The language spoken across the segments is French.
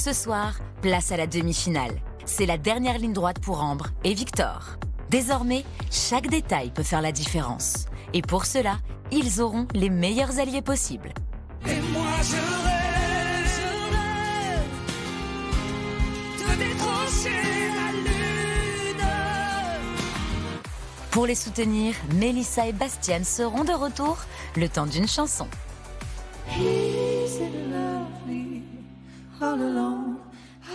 Ce soir, place à la demi-finale. C'est la dernière ligne droite pour Ambre et Victor. Désormais, chaque détail peut faire la différence. Et pour cela, ils auront les meilleurs alliés possibles. Et moi je rêve de décrocher la lune. Pour les soutenir, Mélissa et Bastian seront de retour le temps d'une chanson. He's in love me all alone.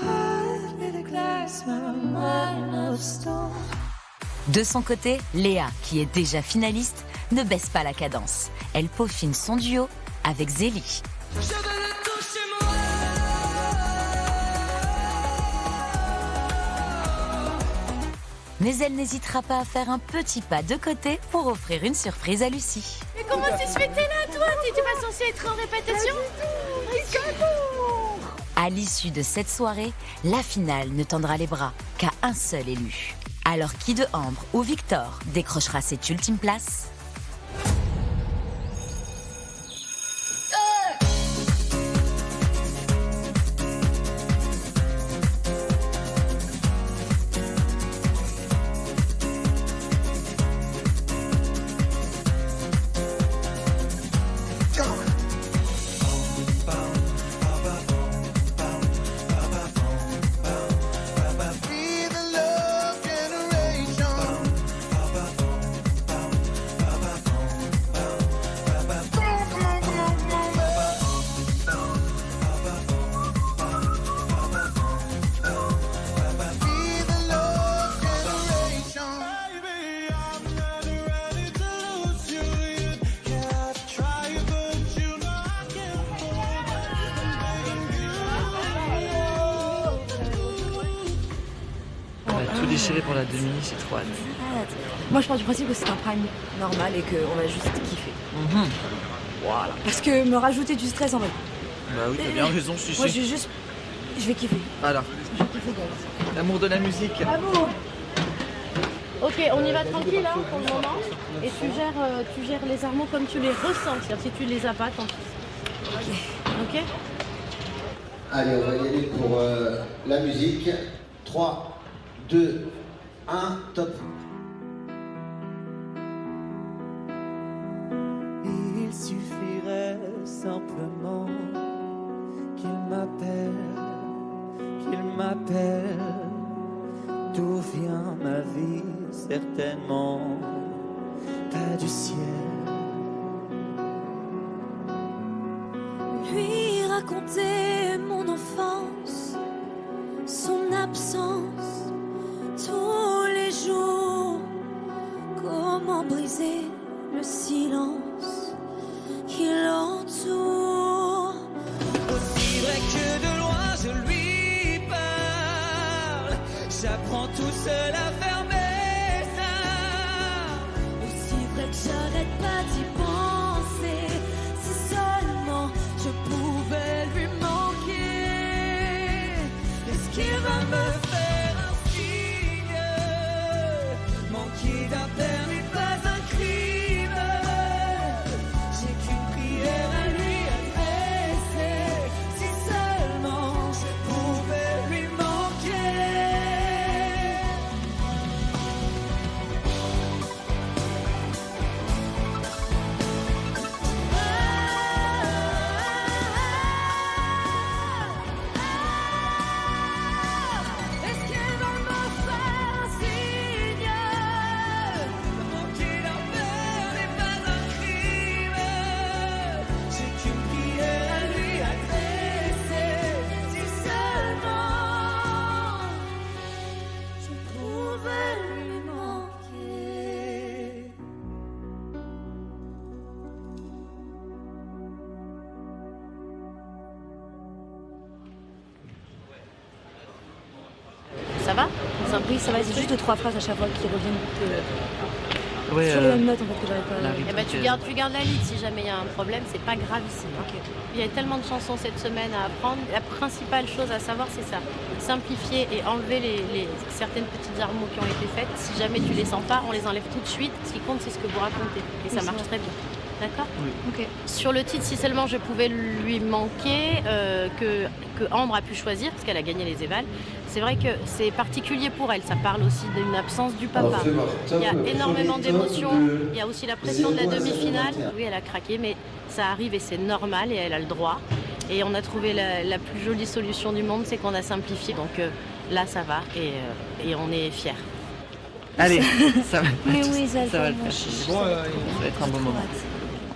Heart made of glass, my mind of stone. De son côté, Léa, qui est déjà finaliste, ne baisse pas la cadence. Elle peaufine son duo avec Zélie. Je veux le toucher moi. Mais elle n'hésitera pas à faire un petit pas de côté pour offrir une surprise à Lucie. Mais comment tu se fais t'es là, toi? T'es pas censé être en répétition? À l'issue de cette soirée, la finale ne tendra les bras qu'à un seul élu. Alors qui de Ambre ou Victor décrochera cette ultime place ? Tout déchiré pour la demi, c'est trop hâte. Moi, je pars du principe que c'est un prime normal et qu'on va juste kiffer. Voilà. Parce que me rajouter du stress en mode. Bah oui, t'as bien raison, Moi, Chichi. je vais kiffer. Voilà, Je vais kiffer, guys. l'amour de la musique. Bravo. Ok, on y va tranquille hein, pour le moment. Et tu gères les harmonies comme tu les ressens. C'est-à-dire, si tu les as pas, tant pis. Ok. Allez, on va y aller pour la musique. 3, 2, 1, top. Il suffirait simplement qu'il m'appelle. D'où vient ma vie, certainement pas du ciel. Lui raconter mon enfance, son absence, tous les jours. Comment briser le silence qui l'entoure. Aussi vrai que de loin je lui parle. J'apprends tout seul à fermer ça. Aussi vrai que j'arrête pas d'y penser. Si seulement je pouvais lui manquer. Est-ce qu'il va me faire un signe? Manquer d'un père n'est pas un crime. J'ai qu'une prière à lui adresser. Si seulement je pouvais lui manquer. Est-ce qu'elle va me faire un signe? Manquer d'un père n'est pas un crime. J'ai qu'une prière à lui adresser. Si seulement je pouvais lui manquer. Ça va? Oui, ça va, c'est juste 2-3 phrases à chaque fois qui reviennent. Ouais, Sur les mêmes notes en fait que j'avais pas. la Eh ben, tu gardes la lead si jamais il y a un problème, c'est pas gravissime. Ok. Il y a tellement de chansons cette semaine à apprendre. La principale chose à savoir, c'est ça. Simplifier et enlever certaines petites harmonies qui ont été faites. Si jamais tu les sens pas, on les enlève tout de suite. Ce qui compte, c'est ce que vous racontez. Et ça Oui, marche c'est très bien. D'accord. Oui. Ok. Sur le titre, si seulement je pouvais lui manquer, que Ambre a pu choisir, parce qu'elle a gagné les évals, c'est vrai que c'est particulier pour elle. Ça parle aussi d'une absence du papa. Il y a énormément d'émotions. Il y a aussi la pression de la demi-finale. Oui, elle a craqué, mais ça arrive et c'est normal et elle a le droit. Et on a trouvé la plus jolie solution du monde, c'est qu'on a simplifié. Donc là, ça va et on est fiers. Allez, ça va. Mais oui, ça va le faire. Ça va être un bon moment.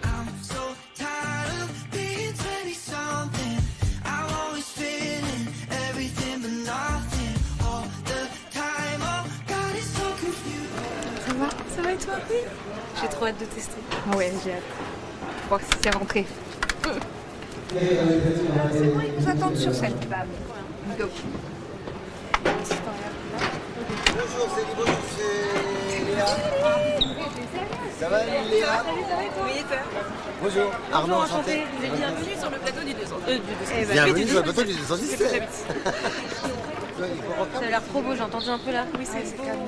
I'm so tired of being 20-something. I'm always feeling everything but nothing all the time. Oh God, it's so confusing. Ça va et toi? Oui. J'ai trop hâte de tester. Ouais, j'ai hâte. Je crois que c'est rentré. C'est bon, ils nous attendent sur scène. Go. Bonjour, c'est Libo, c'est Léa. Ça va, Léa? Oui, et toi? Bonjour, Arnaud, enchanté. Vous êtes bienvenue sur le plateau du 200. Bienvenue sur le plateau du 217. Ça a l'air trop beau, j'ai entendu un peu là. Oui, c'est calme.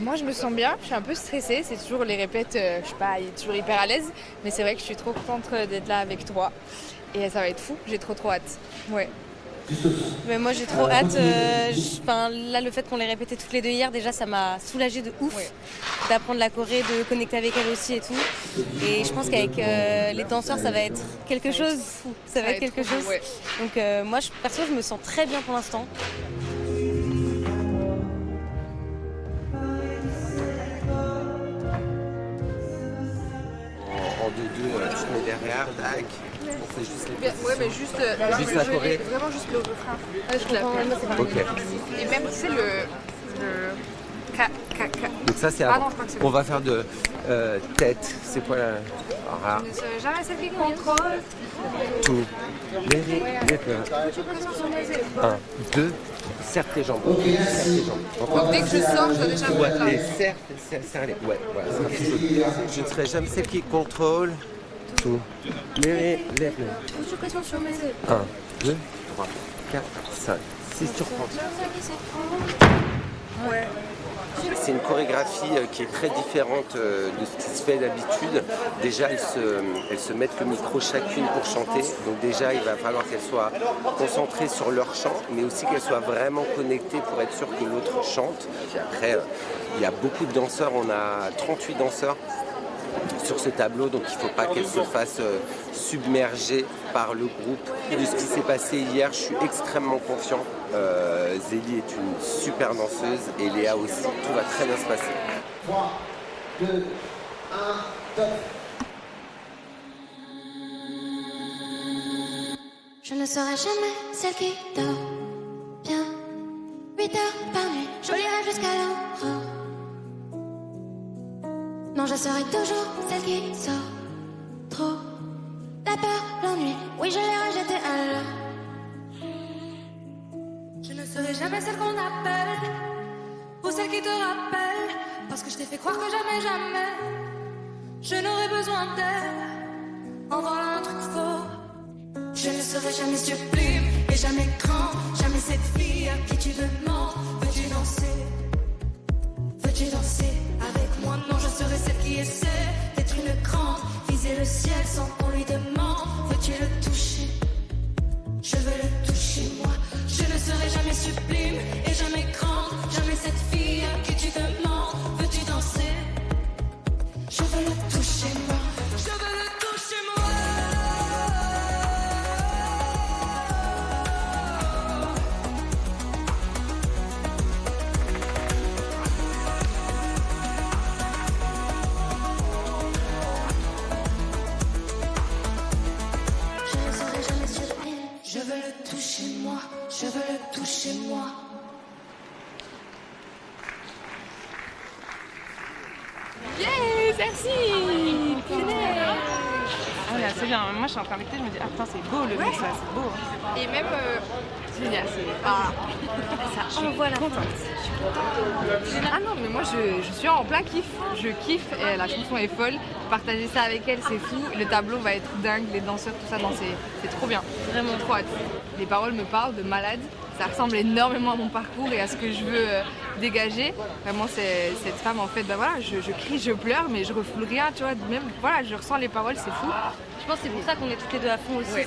Moi, je me sens bien. Je suis un peu stressée. C'est toujours les répètes, je sais pas, toujours hyper à l'aise. Mais c'est vrai que je suis trop contente d'être là avec toi. Et ça va être fou. J'ai trop hâte. Ouais. Mais moi j'ai trop hâte. Là, le fait qu'on l'ait répété toutes les deux hier, déjà ça m'a soulagée de ouf. Ouais. D'apprendre la choré, de connecter avec elle aussi et tout. Et je pense qu'avec les danseurs, ça va être quelque chose. Ça va être quelque trop beau, chose. ouais. Donc moi, perso, je me sens très bien pour l'instant. En 2-2, tu te mets derrière, tac. On fait juste les positions. Ouais, mais juste la choré. Vraiment juste le refrain. Je comprends, moi, c'est pareil. Ok. Et même, c'est le Donc ça, c'est Ah non, avant. je crois que c'est On va faire de tête. C'est quoi la... Ah, Je ne serai jamais celle qui contrôle. tout. Les peurs. 1, 2. Serre tes jambes. Serre tes jambes. Donc dès que je sors, je dois déjà me mettre là. Et serre-les. Ouais, voilà. ça sera plus joli. Je ne serai jamais celle qui contrôle tout. Lève-les. 1, 2, 3, 4, 5, 6, tu reprends. Ouais. C'est une chorégraphie qui est très différente de ce qui se fait d'habitude. Déjà, elles se mettent le micro chacune pour chanter. Donc déjà, il va falloir qu'elles soient concentrées sur leur chant, mais aussi qu'elles soient vraiment connectées pour être sûr que l'autre chante. Puis après, il y a beaucoup de danseurs. On a 38 danseurs sur ce tableau, donc il ne faut pas qu'elle se fasse submerger par le groupe. De ce qui s'est passé hier, je suis extrêmement confiant. Zélie est une super danseuse et Léa aussi. Tout va très bien se passer. 3, 2, 1, top. Je ne serai jamais celle qui dort bien. 8 heures par nuit, je lirai jusqu'à l'aurore. Non, je serai toujours celle qui sort trop. La peur, l'ennui, oui, je l'ai rejeté à l'heure. Je ne serai jamais celle qu'on appelle, ou celle qui te rappelle, parce que je t'ai fait croire que jamais, je n'aurai besoin d'elle. En voilà un truc faux. Je ne serai jamais sublime et jamais grand, jamais cette fille à qui tu demandes. Veux-tu danser? Veux-tu danser avec moi? Non, je serai celle qui essaie d'être une grande, viser le ciel sans qu'on lui demande. Veux-tu le toucher? Je veux le toucher moi. Je ne serai jamais sublime et jamais grande, jamais cette fille à qui tu demandes. Veux-tu danser? Je veux le toucher moi. Je veux le toucher moi. Je veux le toucher moi, je veux le toucher moi. Yeah, merci. Ah là, c'est bien. Moi, je suis en train d'écouter, je me dis, ah putain, c'est beau le mix là, c'est beau. Et même, génial, ça envoie la contente. Ah non, mais moi, je suis en plein kiff. Je kiffe, et la chanson est folle. Partager ça avec elle, c'est fou. Le tableau va être dingue, les danseurs, tout ça, c'est trop bien. Vraiment trop hâte. Les paroles me parlent de malade. ça ressemble énormément à mon parcours et à ce que je veux dégager. Vraiment, cette femme, en fait, bah voilà, je crie, je pleure, mais je refoule rien, tu vois. Même, voilà, je ressens les paroles, c'est fou. Je pense que c'est pour ça qu'on est toutes les deux à fond aussi. Ouais.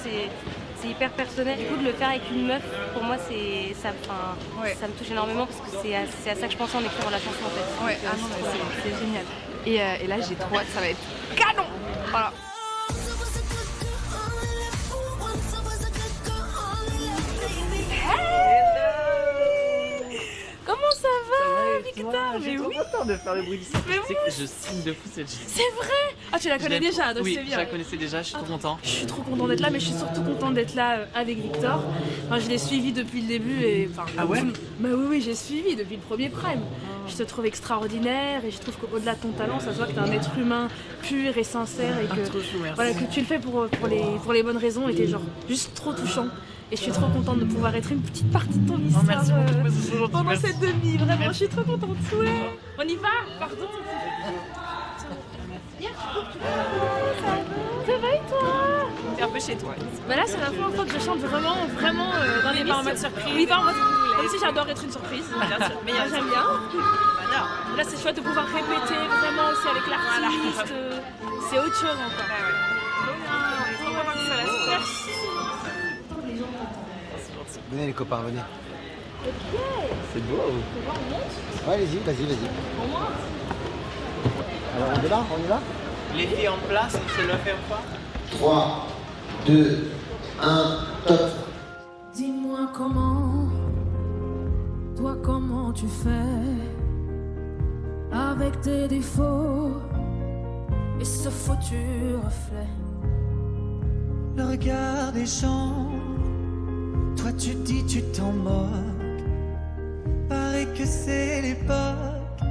C'est hyper personnel. Du coup, de le faire avec une meuf, pour moi, ça me touche énormément parce que c'est à ça que je pensais en écrivant la chanson, en fait. Ouais, ah non, c'est génial. Et là, j'ai trop hâte, ça va être canon. Voilà. Comment ça va, Victor? Je suis trop content de faire le bruit du son. Tu sais que je signe de fou cette chanson. C'est vrai? Ah, tu la connais déjà, donc oui, c'est bien. je la connaissais déjà, je suis trop content. Je suis trop contente d'être là, mais je suis surtout contente d'être là avec Victor. Enfin, je l'ai suivi depuis le début et... Enfin, ah ouais? Bah oui, j'ai suivi depuis le premier prime. Je te trouve extraordinaire et je trouve qu'au-delà de ton talent, ça se voit que t'es un être humain pur et sincère et que, voilà, que tu le fais pour les bonnes raisons et t'es genre juste trop touchant. Et je suis trop contente de pouvoir être une petite partie de ton histoire pendant cette demi. Vraiment, je suis trop contente. Ouais. On y va? Pardon. Ça va et toi? T'es un peu chez toi. Bah là, c'est la première fois que je chante vraiment dans les pas en mode surprise. Oui, pas en mode... Même si j'adore être une surprise. Bien sûr. Mais j'aime bien. Là, c'est chouette de pouvoir répéter vraiment aussi avec l'artiste. C'est autre chose encore. Merci. Venez les copains, venez. Ok. C'est beau. On monte? Ouais, allez-y, vas-y. On monte. Alors on démarre, on y va? Les filles en place, on se le fait ou pas? 3, 2, 1, top. Dis-moi comment tu fais avec tes défauts et ce foutu reflet. Le regard des gens, toi tu dis tu t'en moques. Paraît que c'est l'époque,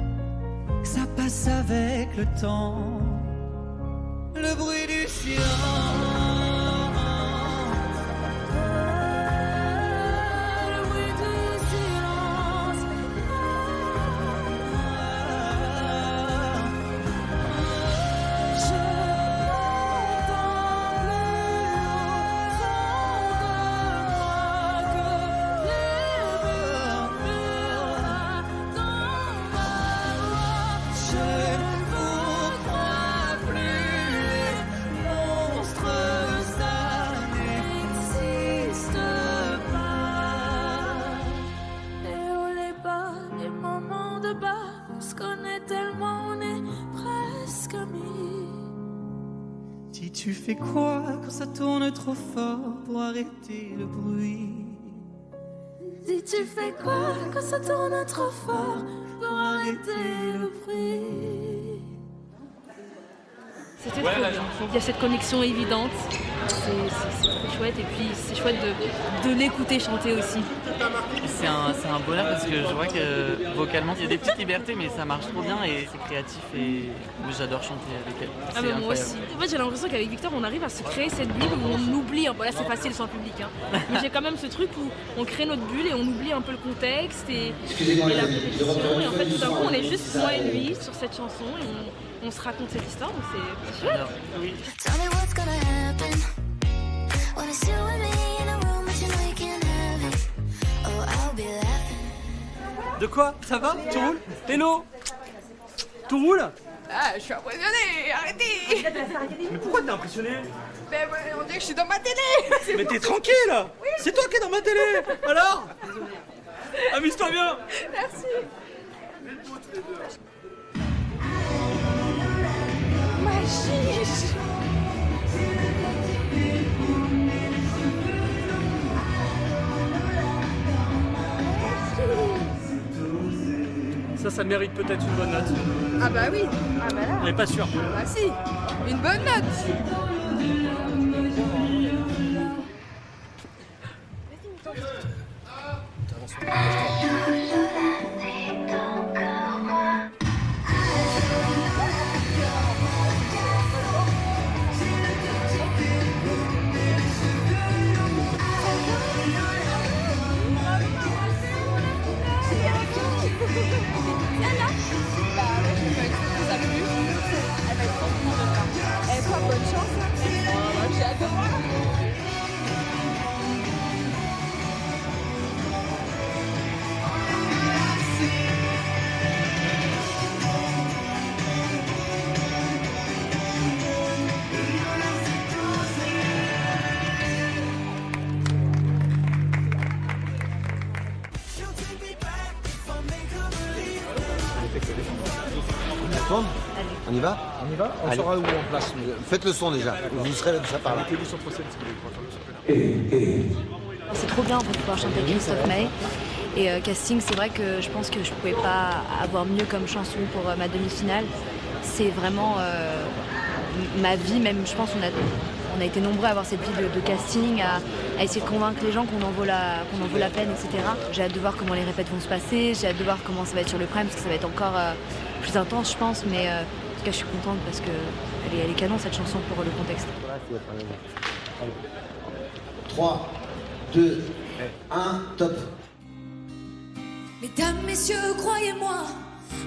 que ça passe avec le temps. Le bruit du silence. Tu fais quoi quand ça tourne trop fort pour arrêter le bruit? Dis tu fais quoi quand ça tourne trop fort pour arrêter le bruit? C'était trop bien. Il y a cette connexion évidente. C'est trop chouette et puis c'est chouette de l'écouter chanter aussi. C'est un bonheur parce que je vois que vocalement il y a des petites libertés mais ça marche trop bien et c'est créatif et j'adore chanter avec elle. Ah bah moi aussi. En fait j'ai l'impression qu'avec Victor on arrive à se créer cette bulle où on oublie, bon là c'est facile sans public hein. Mais j'ai quand même ce truc où on crée notre bulle et on oublie un peu le contexte et la compétition et en fait tout d'un coup on est juste moi et lui sur cette chanson et on se raconte cette histoire donc c'est chouette. Oui. De quoi? Ça va? Tout roule? Hello? Tout roule? Ah, je suis impressionnée, arrêtez! Mais pourquoi t'es impressionné? Mais on dirait que je suis dans ma télé! Mais t'es tranquille! Oui. C'est toi qui es dans ma télé! Alors? Amuse-toi bien! Merci! Magie! Ça mérite peut-être une bonne note. Ah bah oui. Ah bah là. On n'est pas sûr. Bah si. Une bonne note. Bonne chance. tourne? Allez. On y va? On y va? On Allez. saura où en place. Faites le son déjà. Vous serez ça par là. Mettez-vous sur scène si vous voulez. C'est trop bien en fait, de pouvoir chanter Christophe Maé. Et casting, c'est vrai que je pense que je pouvais pas avoir mieux comme chanson pour ma demi-finale. C'est vraiment ma vie, même je pense on a été nombreux à avoir cette vie de casting, à essayer de convaincre les gens qu'on en vaut la peine, etc. J'ai hâte de voir comment les répètes vont se passer, j'ai hâte de voir comment ça va être sur le prime, parce que ça va être encore plus intense, je pense, mais en tout cas je suis contente parce qu'elle est canon cette chanson pour le contexte. 3, 2, 1, top. Mesdames, messieurs, croyez-moi,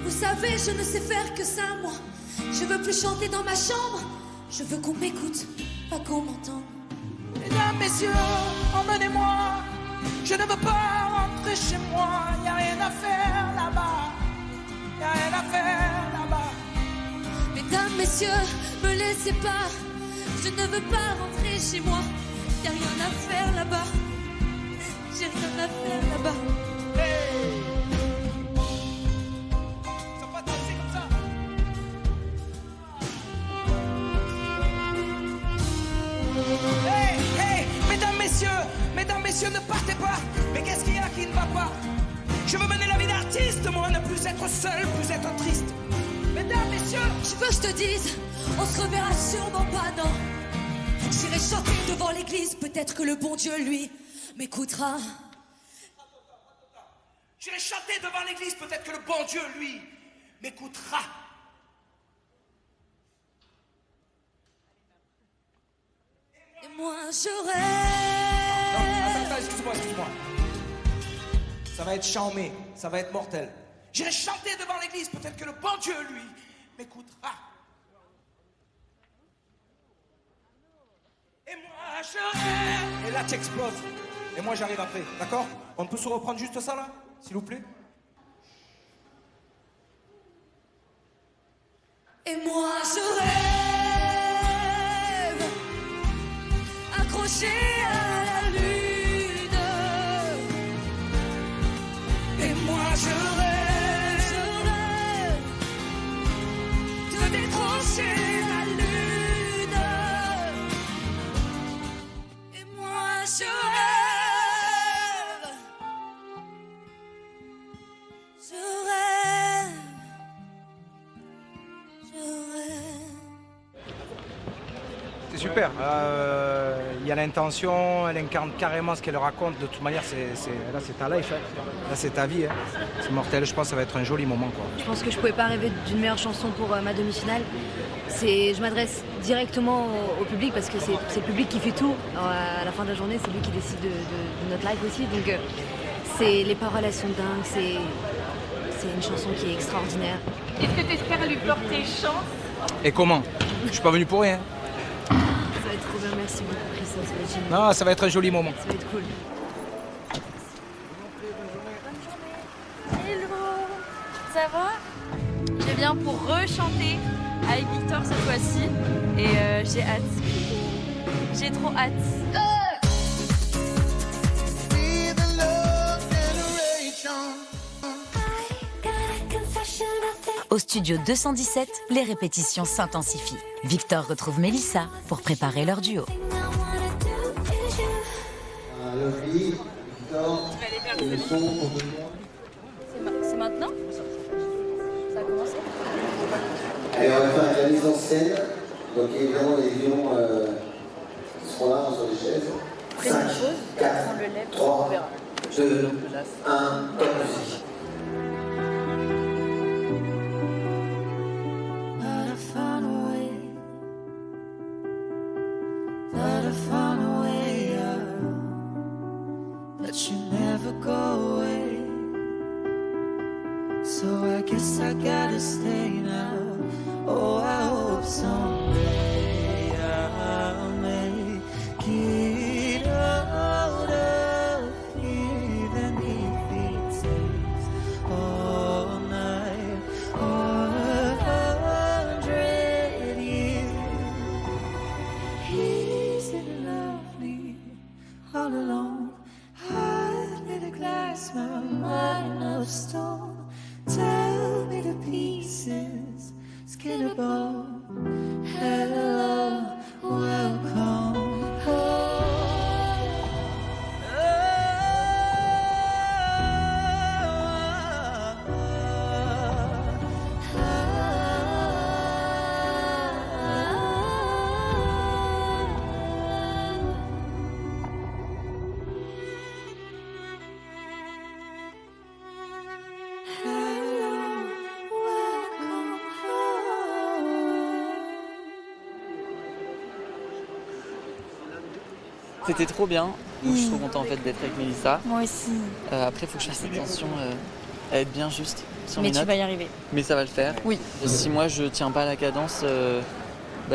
vous savez, je ne sais faire que ça, moi. Je veux plus chanter dans ma chambre, je veux qu'on m'écoute, pas qu'on m'entende. Mesdames, messieurs, emmenez-moi. Je ne veux pas rentrer chez moi. Y a rien à faire là-bas. Y a rien à faire là-bas. Mesdames, messieurs, me laissez pas. Je ne veux pas rentrer chez moi. Y a rien à faire là-bas. J'ai rien à faire là-bas. Hey. Ça va danser comme ça. Hey, hey, mesdames, messieurs, ne partez pas. Mais qu'est-ce qu'il y a qui ne va pas? Je veux mener la vie d'artiste, moi, ne plus être seul, plus être triste. Mesdames, messieurs, je veux que je te dise, on se reverra sûrement pas, non. J'irai chanter devant l'église, peut-être que le bon Dieu, lui, m'écoutera. J'irai chanter devant l'église, peut-être que le bon Dieu, lui, m'écoutera. Et moi, je rêve. Non, attends, excuse-moi. Ça va être charmé, ça va être mortel. J'irai chanter devant l'église, peut-être que le bon Dieu, lui, m'écoutera. Et moi, je rêve. Et là, tu exploses. Et moi, j'arrive après, d'accord? On peut se reprendre juste ça, là, s'il vous plaît? Et moi, je rêve, accroché à la lune. Et moi, je rêve de décrocher la lune. Et moi, je rêve, je rêve. C'est super. Il y a l'intention, elle incarne carrément ce qu'elle raconte. De toute manière, là, c'est ta life. Hein. Là, c'est ta vie. Hein. C'est mortel. Je pense que ça va être un joli moment. Quoi. Je pense que je pouvais pas rêver d'une meilleure chanson pour ma demi-finale. Je m'adresse directement au public parce que c'est le public qui fait tout. Alors, à la fin de la journée, c'est lui qui décide de notre live aussi. Donc, les paroles, elles sont dingues. C'est une chanson qui est extraordinaire. Est-ce que tu espères lui porter chance? Et comment? Je suis pas venu pour rien. Ça va être trop bien, merci beaucoup Christophe, ça va être génial. Non, ça va être un joli moment. Ça va être cool. Hello, ça va? Je viens pour rechanter avec Victor cette fois-ci et j'ai hâte. J'ai trop hâte. Au studio 217, les répétitions s'intensifient. Victor retrouve Mélissa pour préparer leur duo. Lovely, Victor, le son pour tout le monde. C'est maintenant? Ça a commencé? Allez, on va faire la mise en scène. Donc évidemment, les lions seront là sur les chaises. 5, 4, 3, 2, 1, top musique. You never go away, so I guess I gotta stay now. Oh, I hope someday I'll make it out of here. Then if it takes all night or 100 years, he's in lovely all alone. My mind of stone, tell me the pieces unforgettable. Hello, welcome home. C'était trop bien. Je suis trop content en fait d'être avec Mélissa. Moi aussi. Après, il faut que je fasse attention à être bien juste sur Mais mes tu notes. vas y arriver. Mais ça va le faire. Oui. Si moi je tiens pas la cadence,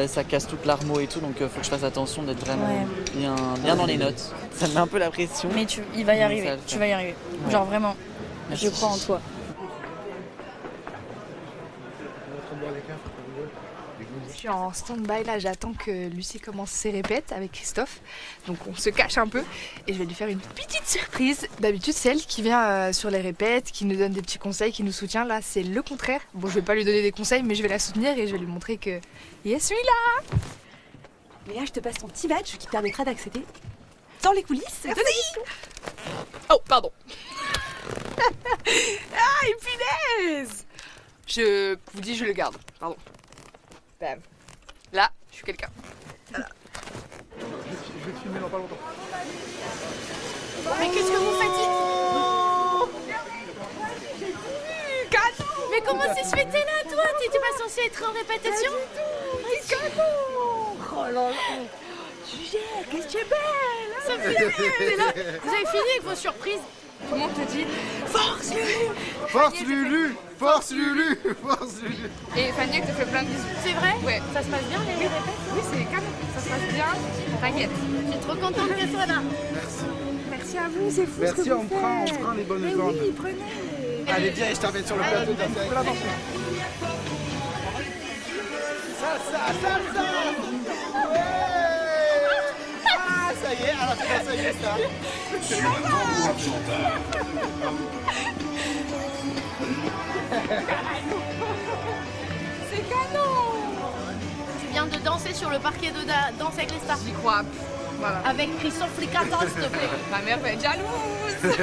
ça casse toute l'armo et tout, donc faut que je fasse attention d'être vraiment bien dans les notes. Ça me met un peu la pression. Mais il va y arriver. Tu vas y arriver. Ouais. Genre vraiment. Merci. Je crois en toi. Je suis en stand-by là, j'attends que Lucie commence ses répètes avec Christophe. Donc on se cache un peu et je vais lui faire une petite surprise. D'habitude c'est elle qui vient sur les répètes, qui nous donne des petits conseils, qui nous soutient. Là c'est le contraire. Bon, je vais pas lui donner des conseils mais je vais la soutenir et je vais lui montrer que je suis là. Mais là je te passe ton petit badge qui te permettra d'accéder dans les coulisses. Merci. Oh pardon. Ah une punaise. Je vous dis je le garde, pardon. Bam. Là, je suis quelqu'un. Voilà. Je vais te filmer dans pas longtemps. Mais qu'est-ce que vous faites? Mais comment c'est se fêter là, toi? T'étais pas censé être en répétition? Oh là là. Juliette, qu'est-ce que tu es belle! Ça me fait rire. Vous avez fini avec vos surprises? Tout le monde te dit Force Lulu! Force Lulu! Force Lulu! Force Lulu! Et Fanny te fait plein de bisous. C'est vrai? Ouais. Ça se passe bien les répètes? Oui, c'est canon. Ça se passe bien. T'inquiète. Je suis trop contente qu'elle soit là. Merci. Merci à vous, c'est fou. Merci, ce que vous on prend les bonnes faites. ondes. Oui, prenez. Allez, viens, je t'emmène sur le plateau de la danse. Ça! Ouais! Ah, ça y est, alors ça y est, ça. Sur un tambour argental. C'est canon. Tu viens de danser sur le parquet de Danse avec les stars. J'y crois. Voilà. Avec Christophe Licato, s'il te plaît. Ma mère va être jalouse.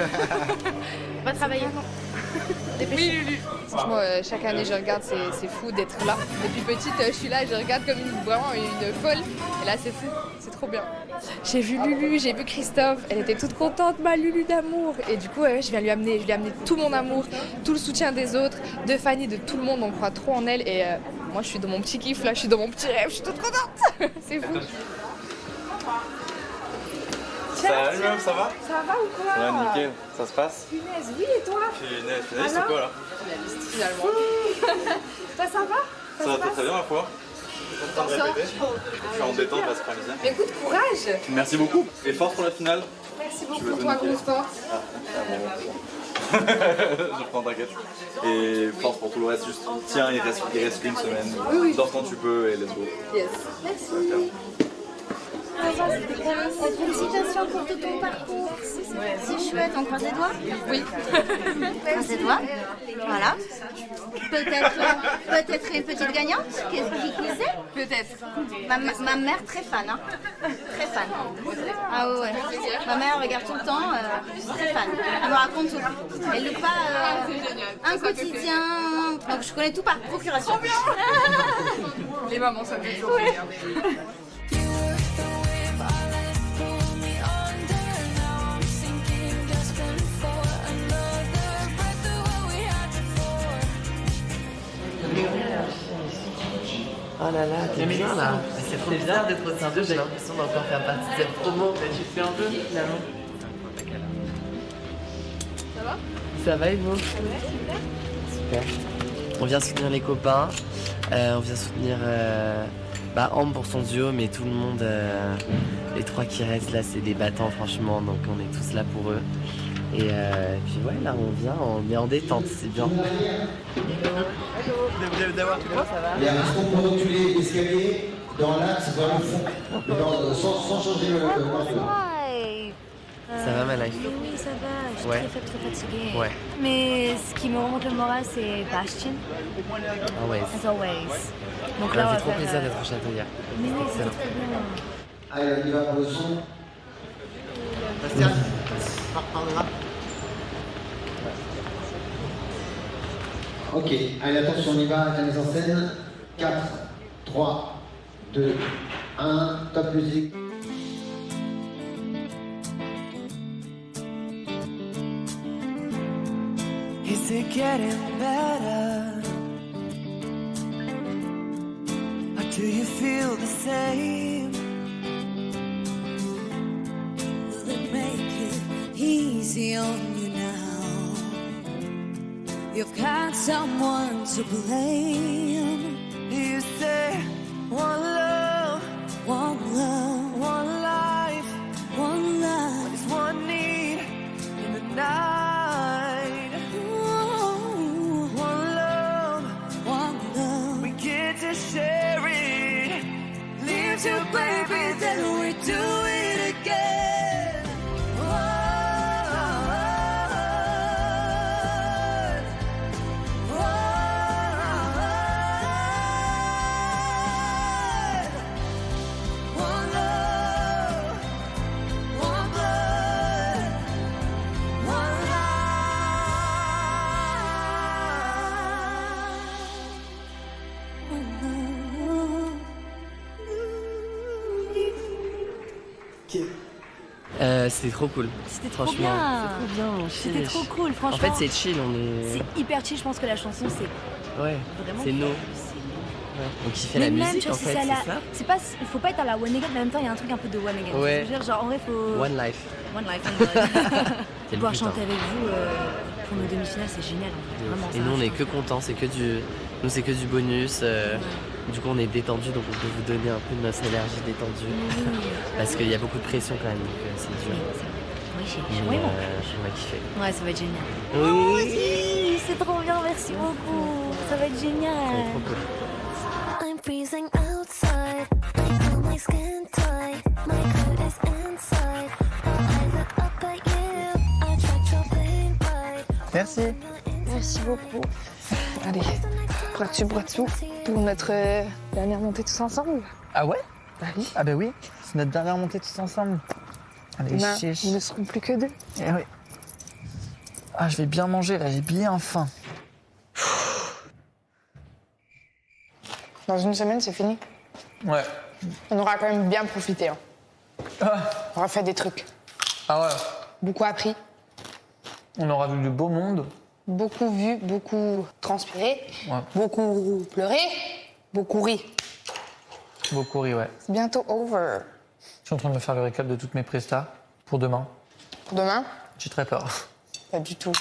Va travailler. Oui, Lulu. Franchement, chaque année, je regarde, c'est fou d'être là. Depuis petite, je suis là, je regarde comme vraiment une folle. Et là, c'est fou, c'est trop bien. J'ai vu Lulu, j'ai vu Christophe. Elle était toute contente, ma Lulu d'amour. Et du coup, je lui ai amené tout mon amour, tout le soutien des autres, de Fanny, de tout le monde. On croit trop en elle. Et moi, je suis dans mon petit kiff, là, je suis dans mon petit rêve, je suis toute contente. C'est fou. Salut même, ça va? Ça va ou quoi? Ouais, nickel, ça se passe? Punaise, oui, et toi? Finaliste ou quoi là? Finaliste finalement. Toi, ça va? Ça va très bien ma foi. Je suis en train de répéter. Je suis en détente là, c'est pas misère. Écoute, courage. Merci beaucoup et force pour la finale. Merci beaucoup, toi, gros sport. Je prends, t'inquiète. Et force pour tout le reste, juste tiens, il reste une semaine. Oui. Dors quand tu peux et let's go. Yes. Merci. Félicitations pour tout ton parcours. C'est chouette, on croise les doigts? Oui. Croise les doigts. Voilà. Peut-être une petite gagnante? Qui sait? Peut-être. Ma mère très fan, hein. Très fan. Ah ouais. Ma mère regarde tout le temps, très fan. Elle me raconte tout. Elle loupe pas un quotidien. Donc je connais tout par procuration. Les mamans, ça me fait toujours plaisir. Oh là là, t'es bien là. C'est trop bizarre d'être au sein d'eux, j'ai l'impression d'encore faire partie de cette promo. Tu fais un peu finalement. Ça va? Ça va et vous? Super. On vient soutenir les copains, on vient soutenir Ambre pour son duo, mais tout le monde, les trois qui restent là, c'est des battants franchement, donc on est tous là pour eux. Et puis ouais, là on vient, on est en détente, c'est bien. D'avoir tout ça va? Il y a un son pour reculer l'escalier dans l'axe vers le fond, sans changer le morceau. Ça va ma life? Oui, ça va. Je suis Ouais. très faible, très fatiguée. Ouais. Mais ce qui me remonte le moral, c'est Bastion. Always. As always. Donc Ça là, on fait va trop faire, plaisir d'être au château hier. Mais oui, c'est Excellent. trop bien. Allez, on y va pour le son. Bastien, par là. Ok, allez, attention, on y va avec la mise en scène. 4, 3, 2, 1, top musique. Is it getting better? Or do you feel the same? Will it make it easy on you now? You've got someone to blame. You say one love, one love, one life, one life. What is one need in the night? Share it, leave you, baby, then we do it again. One love, one blood, one C'était trop cool. C'était trop Franchement, bien. c'est trop bien, mon C'était chiche. trop cool, franchement. En fait, c'est chill, on est. C'est hyper chill, je pense que la chanson, c'est Ouais, vraiment. c'est nous. Ouais. Donc il fait la Mais même, musique tu vois, en si fait, c'est à la- c'est ça? c'est pas, il faut pas être à la one again, mais en même temps, il y a un truc un peu de one again. Ouais. Je veux dire, genre, en vrai, faut. One life. One life, one life. Quel Pouvoir but, chanter hein. avec vous pour nos demi-finales, c'est génial, en fait. Vraiment, Et ça nous va on est changer. que contents, c'est que du. Nous c'est que du bonus. Du coup on est détendu donc on peut vous donner un peu de notre énergie détendue. Parce qu'il y a beaucoup de pression quand même, donc c'est dur. Oui, j'ai Mais, vraiment. on va kiffer. Ouais, ça va être génial. Oui. Oui, c'est trop bien, merci beaucoup. Ça va être génial. Trop cool. I'm freezing outside. I feel my skin tight. My coat is inside. I look up at you. I check your pain right. Merci. Merci beaucoup. Allez, bras-dessus pour notre dernière montée tous ensemble. Ah ouais? Bah oui. Ah bah oui, c'est notre dernière montée tous ensemble. Allez, Demain, chiche. nous ne serons plus que deux. Eh oui. Ah, je vais bien manger là, j'ai bien faim. Dans une semaine, c'est fini. Ouais. On aura quand même bien profité. Hein. On aura fait des trucs. Ah ouais. Beaucoup appris, On aura vu du beau monde. beaucoup vu, beaucoup transpiré, Ouais. beaucoup pleuré, beaucoup ri. Beaucoup ri, ouais. C'est bientôt over. Je suis en train de me faire le récap de toutes mes prestats pour demain. Pour demain, J'ai très peur. pas du tout.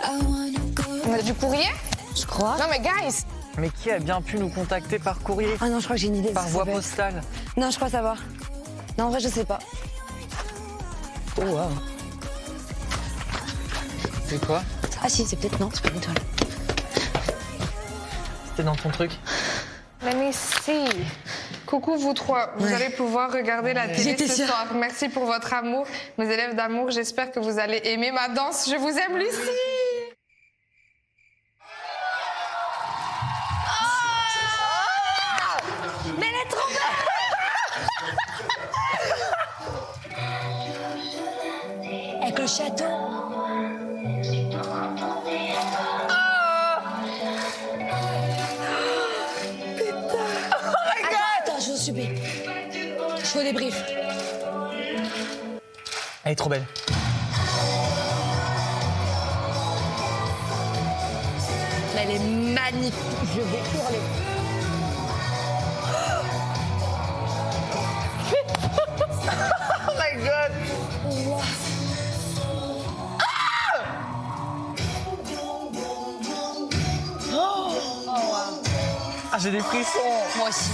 On a du courrier? Je crois. Non mais guys! Mais qui a bien pu nous contacter par courrier? Ah non, je crois que j'ai une idée. Par ça voie peut être. postale? Non, je crois savoir. Non, en vrai, je sais pas. Oh wow. C'est quoi? Ah si, c'est peut-être non, c'est pas une étoile. C'était dans ton truc? Let me see. Coucou vous trois, vous allez pouvoir regarder la télé J'étais ce sûre. soir. Merci pour votre amour, mes élèves d'amour. J'espère que vous allez aimer ma danse. Je vous aime, Lucie. Mais elle est trop belle. Avec le château. Attends, je vous supplie. Je fais des briefs. Elle est trop belle. Mais elle est magnifique. Je vais hurler. Oh my god! Ah, j'ai des frissons! Moi aussi.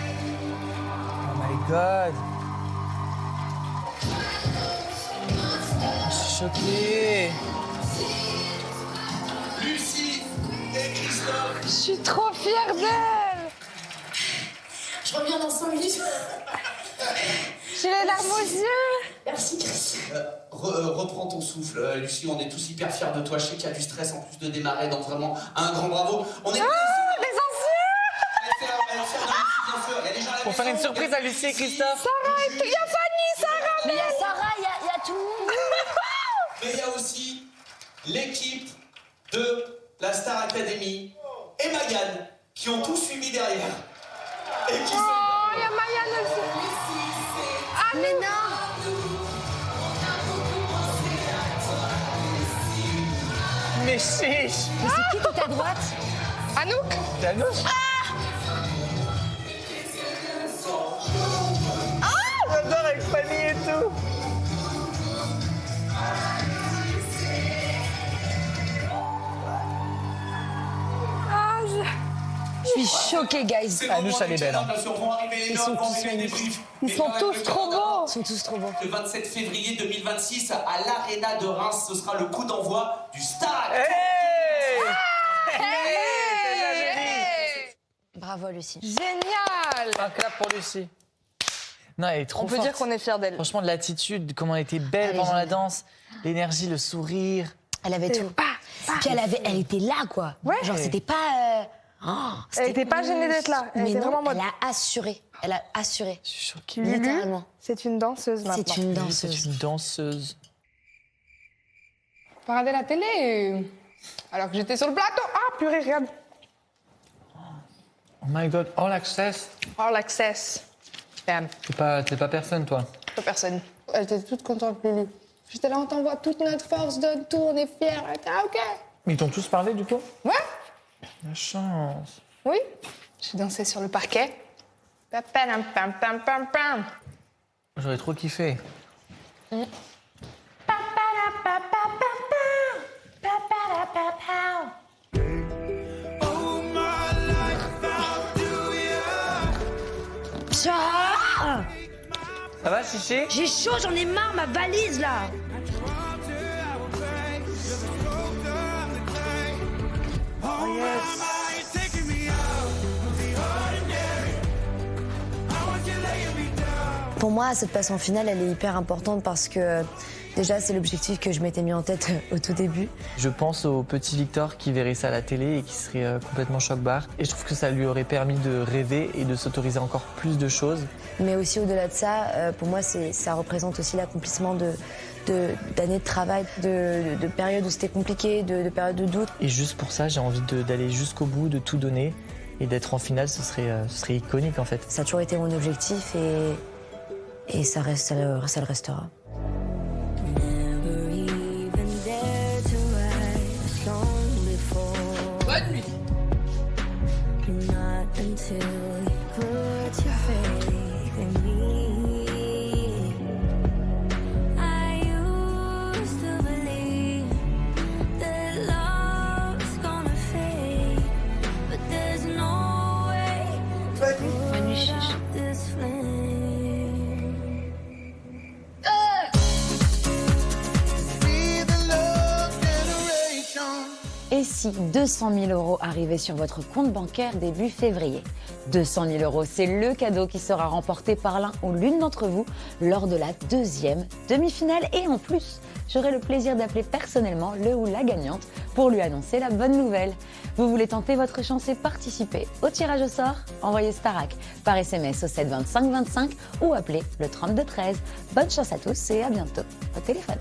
Oh my god! Je suis choquée! Lucie et Christophe. Je suis trop fière d'elle. Je reviens dans 5 minutes. J'ai les larmes aux yeux. Merci, Chris. Reprends ton souffle, Lucie, on est tous hyper fiers de toi. Je sais qu'il y a du stress en plus de démarrer, donc vraiment un grand bravo. On est les anciens. Pour faire une surprise à Lucie et Christophe. Sarah, il y a Fanny, Sarah. Mais il y a Sarah, il y a tout le monde. Mais il y a aussi l'équipe de la Star Academy et Mayan qui ont tout suivi derrière. Et qui sont... il y a Mayan aussi. Ah, mais non. Mais chiche. Mais c'est qui tout à droite? Anouk. C'est Anouk. J'adore avec Fanny et tout. Je suis choquée, guys. Anouche, elle est belle. Hein. Ils sont tous magnifiques. Ils sont tous trop beaux. Ils sont tous trop beaux. Le 27 février 2026 à l'Arena de Reims, ce sera le coup d'envoi du Star. Bravo, Lucie. Génial. Un clap pour Lucie. Non, elle est trop On peut forte. dire qu'on est fiers d'elle. Franchement, de l'attitude, comment elle était belle Elle est pendant la géniale. danse, l'énergie, le sourire. Elle avait tout. Puis elle était là, quoi. Ouais. Genre, c'était pas... Elle était pas gênée d'être là. Elle Mais était non, vraiment mode. elle a assuré. Elle a assuré. Je suis choquée. Littéralement. C'est une danseuse maintenant. C'est une Oui, danseuse. c'est une danseuse. Pas regarder la télé. Alors que j'étais sur le plateau. Ah, purée, regarde. Oh my god, all access. All access. Bam. T'es pas personne, toi. Pas personne. Elle était toute contente, Lulu. J'étais là, on t'envoie toute notre force, donne tout, on est fiers. Elle était, ah, ok. Mais ils t'ont tous parlé, du coup? Ouais. La chance. Oui. J'ai dansé sur le parquet. Pam, pam, pam, pam, pam, pam. J'aurais trop kiffé. Ça va, Chiché? J'ai chaud, j'en ai marre, ma valise, là. Pour moi, cette passe en finale, elle est hyper importante parce que déjà, c'est l'objectif que je m'étais mis en tête au tout début. Je pense au petit Victor qui verrait ça à la télé et qui serait complètement choc-barre. Et je trouve que ça lui aurait permis de rêver et de s'autoriser encore plus de choses. Mais aussi au-delà de ça, pour moi, ça représente aussi l'accomplissement d'années de travail, de périodes où c'était compliqué, de périodes de doute. Et juste pour ça, j'ai envie d'aller jusqu'au bout, de tout donner. Et d'être en finale, ce serait iconique en fait. Ça a toujours été mon objectif et ça le restera. Bonne nuit. Bonne nuit, chiche. Et si 200 000 € arrivaient sur votre compte bancaire début février? 200 000 €, c'est le cadeau qui sera remporté par l'un ou l'une d'entre vous lors de la deuxième demi-finale. Et en plus, j'aurai le plaisir d'appeler personnellement le ou la gagnante pour lui annoncer la bonne nouvelle. Vous voulez tenter votre chance et participer au tirage au sort? Envoyez Starac par SMS au 7 25 25 ou appelez le 32 13. Bonne chance à tous et à bientôt au téléphone.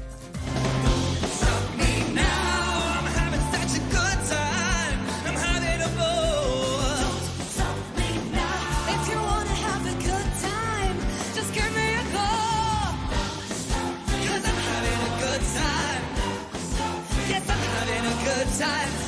Time.